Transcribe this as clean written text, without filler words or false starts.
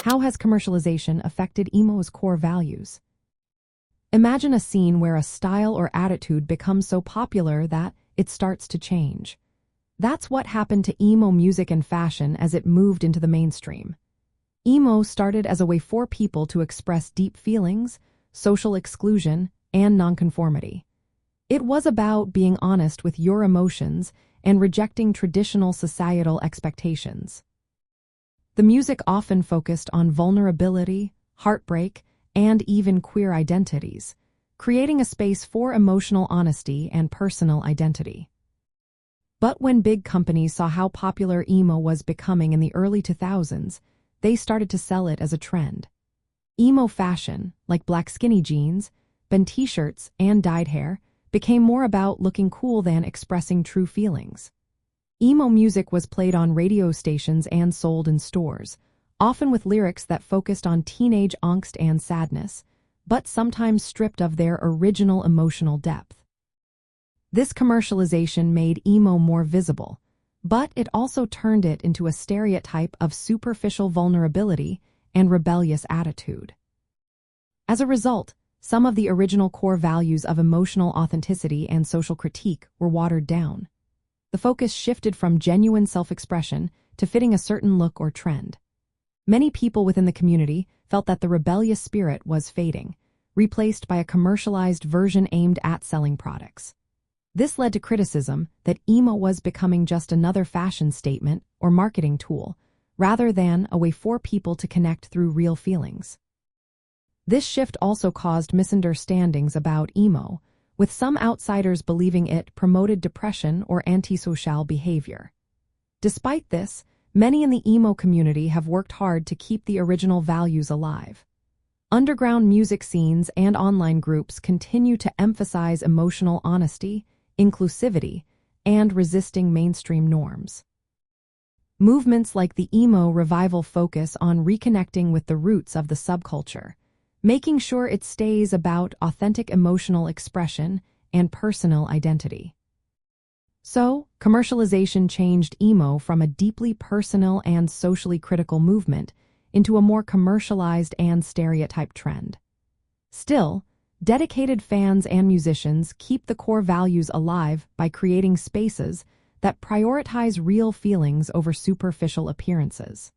How has commercialization affected emo's core values? Imagine a scene where a style or attitude becomes so popular that it starts to change. That's what happened to emo music and fashion as it moved into the mainstream. Emo started as a way for people to express deep feelings, social exclusion, and nonconformity. It was about being honest with your emotions and rejecting traditional societal expectations. The music often focused on vulnerability, heartbreak, and even queer identities, creating a space for emotional honesty and personal identity. But when big companies saw how popular emo was becoming in the early 2000s, they started to sell it as a trend. Emo fashion, like black skinny jeans, bend t-shirts, and dyed hair, became more about looking cool than expressing true feelings. Emo music was played on radio stations and sold in stores, often with lyrics that focused on teenage angst and sadness, but sometimes stripped of their original emotional depth. This commercialization made emo more visible, but it also turned it into a stereotype of superficial vulnerability and rebellious attitude. As a result, some of the original core values of emotional authenticity and social critique were watered down. The focus shifted from genuine self-expression to fitting a certain look or trend. Many people within the community felt that the rebellious spirit was fading, replaced by a commercialized version aimed at selling products. This led to criticism that emo was becoming just another fashion statement or marketing tool, rather than a way for people to connect through real feelings. This shift also caused misunderstandings about emo, with some outsiders believing it promoted depression or antisocial behavior. Despite this, many in the emo community have worked hard to keep the original values alive. Underground music scenes and online groups continue to emphasize emotional honesty, inclusivity, and resisting mainstream norms. Movements like the emo revival focus on reconnecting with the roots of the subculture, making sure it stays about authentic emotional expression and personal identity. So, commercialization changed emo from a deeply personal and socially critical movement into a more commercialized and stereotyped trend. Still, dedicated fans and musicians keep the core values alive by creating spaces that prioritize real feelings over superficial appearances.